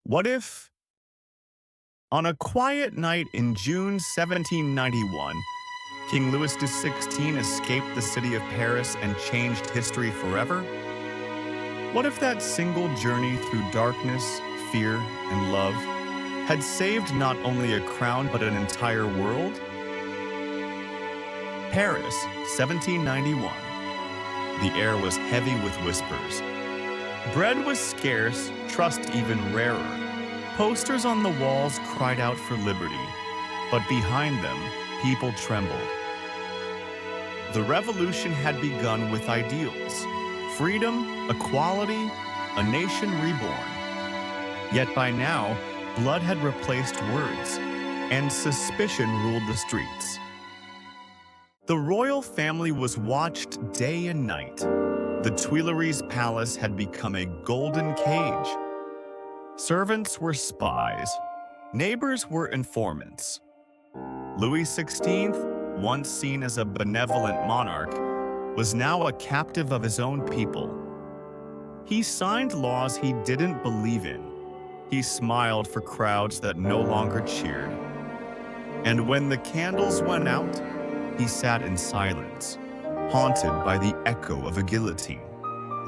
What if, on a quiet night in June 1791, King Louis XVI escaped the city of Paris and changed history forever? What if that single journey through darkness, fear, and love had saved not only a crown but an entire world? Paris, 1791. The air was heavy with whispers. Bread was scarce, trust even rarer. Posters on the walls cried out for liberty, but behind them, people trembled. The revolution had begun with ideals: freedom, equality, a nation reborn. Yet by now, blood had replaced words, and suspicion ruled the streets. The royal family was watched day and night. The Tuileries Palace had become a golden cage. Servants were spies. Neighbors were informants. Louis XVI, once seen as a benevolent monarch, was now a captive of his own people. He signed laws he didn't believe in. He smiled for crowds that no longer cheered. And when the candles went out, he sat in silence, haunted by the echo of a guillotine.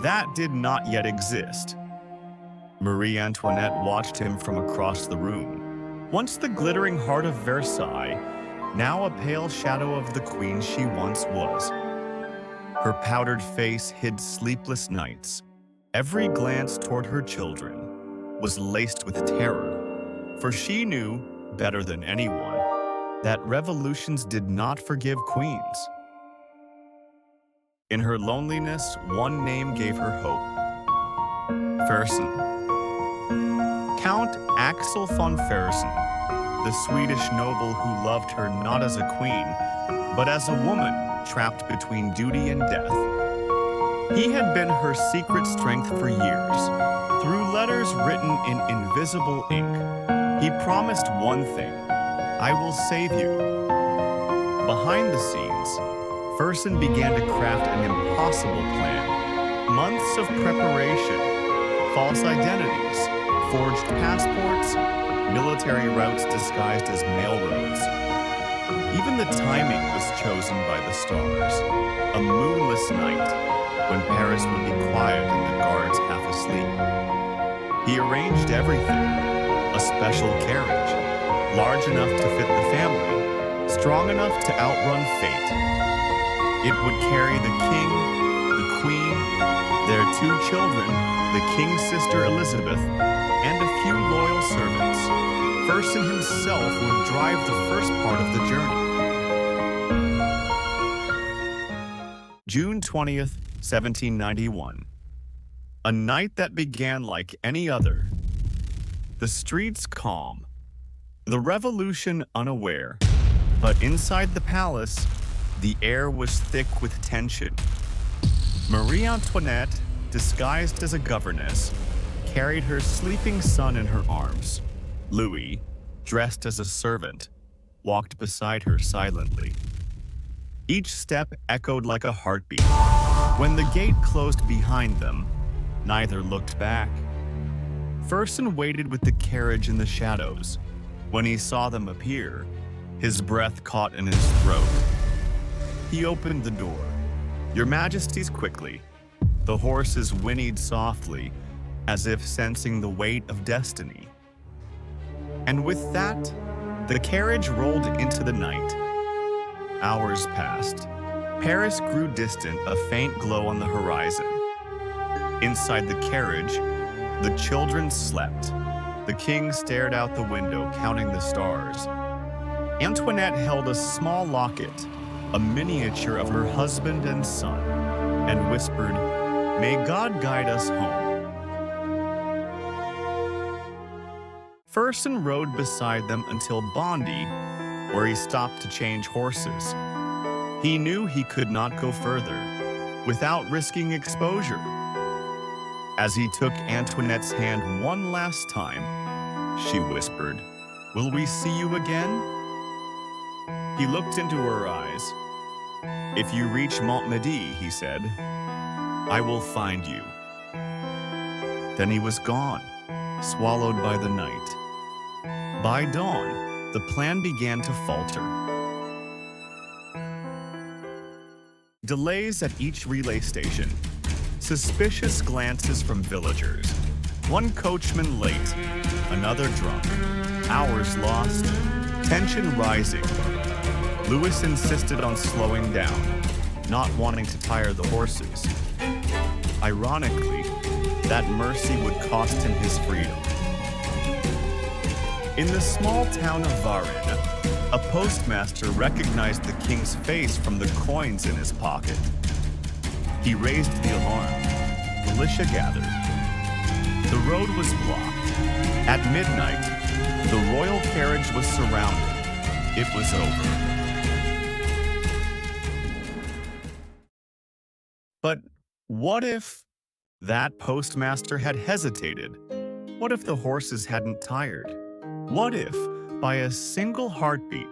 That did not yet exist. Marie Antoinette watched him from across the room. Once the glittering heart of Versailles, now a pale shadow of the queen she once was. Her powdered face hid sleepless nights. Every glance toward her children was laced with terror, for she knew, better than anyone, that revolutions did not forgive queens. In her loneliness, one name gave her hope: Fersen. Count Axel von Fersen, the Swedish noble who loved her not as a queen, but as a woman trapped between duty and death. He had been her secret strength for years. Through letters written in invisible ink, he promised one thing: I will save you. Behind the scenes, Fersen began to craft an impossible plan. Months of preparation, false identities, forged passports, military routes disguised as mail roads. Even the timing was chosen by the stars. A moonless night, when Paris would be quiet and the guards half asleep. He arranged everything: a special carriage, large enough to fit the family, strong enough to outrun fate. It would carry the king, the queen, their two children, the king's sister Elizabeth, and a few loyal servants. Fersen himself would drive the first part of the journey. June 20th, 1791. A night that began like any other. The streets calm. The revolution unaware. But inside the palace, the air was thick with tension. Marie Antoinette, disguised as a governess, carried her sleeping son in her arms. Louis, dressed as a servant, walked beside her silently. Each step echoed like a heartbeat. When the gate closed behind them, neither looked back. Fersen waited with the carriage in the shadows. When he saw them appear, his breath caught in his throat. He opened the door. "Your Majesties," quickly. The horses whinnied softly, as if sensing the weight of destiny. And with that, the carriage rolled into the night. Hours passed. Paris grew distant, a faint glow on the horizon. Inside the carriage, the children slept. The king stared out the window, counting the stars. Antoinette held a small locket, a miniature of her husband and son, and whispered, "May God guide us home." Fersen rode beside them until Bondy, where he stopped to change horses. He knew he could not go further without risking exposure. As he took Antoinette's hand one last time, she whispered, "Will we see you again?" He looked into her eyes. "If you reach Montmedy," he said, "I will find you." Then he was gone, swallowed by the night. By dawn, the plan began to falter. Delays at each relay station, suspicious glances from villagers, one coachman late, another drunk, hours lost, tension rising. Louis insisted on slowing down, not wanting to tire the horses. Ironically, that mercy would cost him his freedom. In the small town of Varennes, a postmaster recognized the king's face from the coins in his pocket. He raised the alarm. Militia gathered. The road was blocked. At midnight, the royal carriage was surrounded. It was over. But what if that postmaster had hesitated? What if the horses hadn't tired? What if, by a single heartbeat,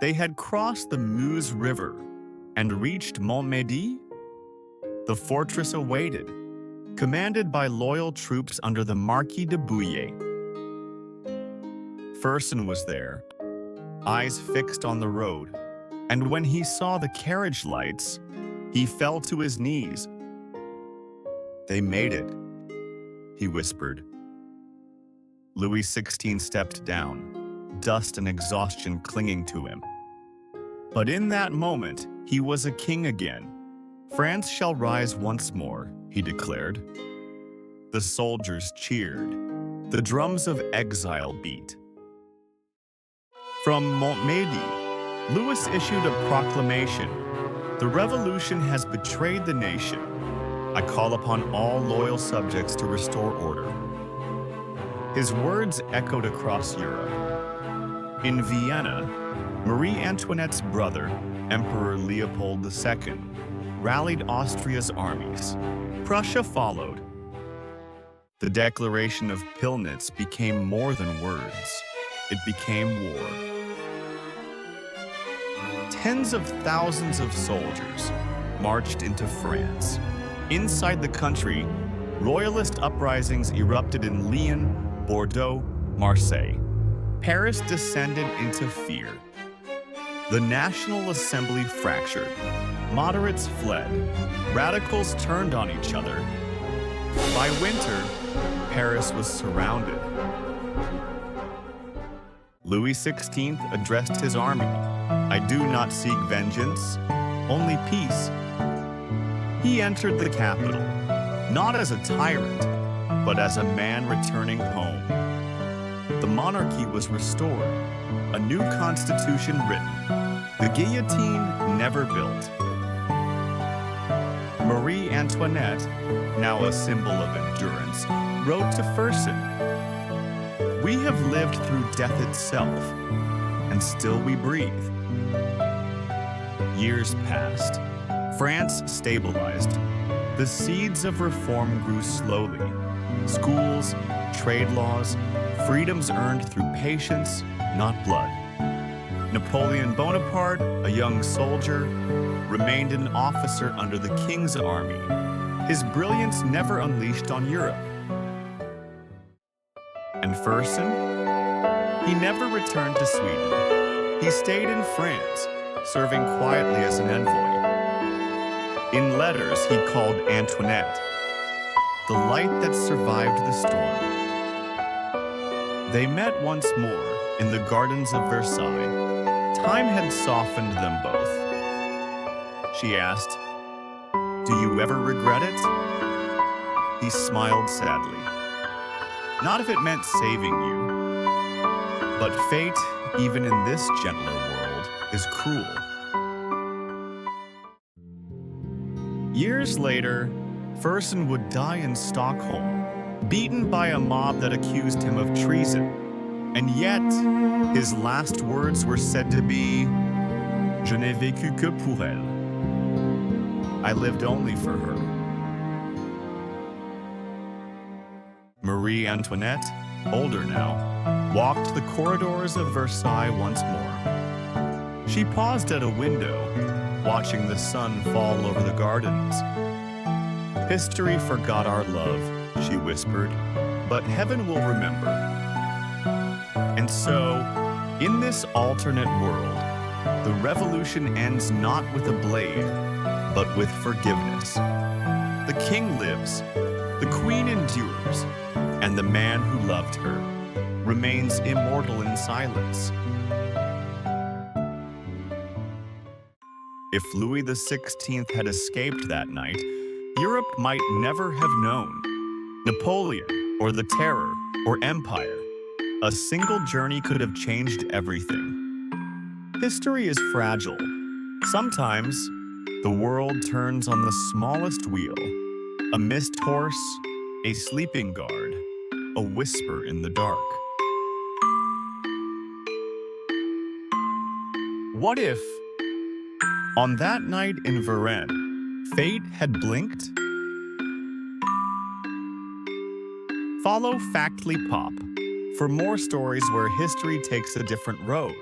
they had crossed the Meuse River and reached Montmédy? The fortress awaited, commanded by loyal troops under the Marquis de Bouillé. Fersen was there, eyes fixed on the road, and when he saw the carriage lights, he fell to his knees. "They made it," he whispered. Louis XVI stepped down, dust and exhaustion clinging to him. But in that moment, he was a king again. "France shall rise once more," he declared. The soldiers cheered. The drums of exile beat. From Montmédy, Louis issued a proclamation. "The revolution has betrayed the nation. I call upon all loyal subjects to restore order." His words echoed across Europe. In Vienna, Marie Antoinette's brother, Emperor Leopold II, rallied Austria's armies. Prussia followed. The Declaration of Pillnitz became more than words. It became war. Tens of thousands of soldiers marched into France. Inside the country, royalist uprisings erupted in Lyon, Bordeaux, Marseille. Paris descended into fear. The National Assembly fractured. Moderates fled. Radicals turned on each other. By winter, Paris was surrounded. Louis XVI addressed his army. "I do not seek vengeance, only peace." He entered the capital, not as a tyrant, but as a man returning home. The monarchy was restored, a new constitution written, the guillotine never built. Marie Antoinette, now a symbol of endurance, wrote to Fersen, "We have lived through death itself, and still we breathe." Years passed. France stabilized. The seeds of reform grew slowly. Schools, trade laws, freedoms earned through patience, not blood. Napoleon Bonaparte, a young soldier, remained an officer under the king's army, his brilliance never unleashed on Europe. And Fersen? He never returned to Sweden. He stayed in France, serving quietly as an envoy. In letters, he called Antoinette, the light that survived the storm. They met once more in the gardens of Versailles. Time had softened them both. She asked, "Do you ever regret it?" He smiled sadly. "Not if it meant saving you. But fate, even in this gentler world, is cruel." Years later, Fersen would die in Stockholm, beaten by a mob that accused him of treason. And yet, his last words were said to be, "Je n'ai vécu que pour elle." I lived only for her. Marie Antoinette, older now, walked the corridors of Versailles once more. She paused at a window, watching the sun fall over the gardens. "History forgot our love," she whispered, but heaven will remember. And so, in this alternate world, the revolution ends not with a blade, but with forgiveness. The king lives, the queen endures, and the man who loved her remains immortal in silence. If Louis XVI had escaped that night, Europe might never have known Napoleon, or the Terror, or Empire. A single journey could have changed everything. History is fragile. Sometimes, the world turns on the smallest wheel. A missed horse, a sleeping guard, a whisper in the dark. What if, on that night in Varennes, fate had blinked? Follow Factly Pop for more stories where history takes a different road.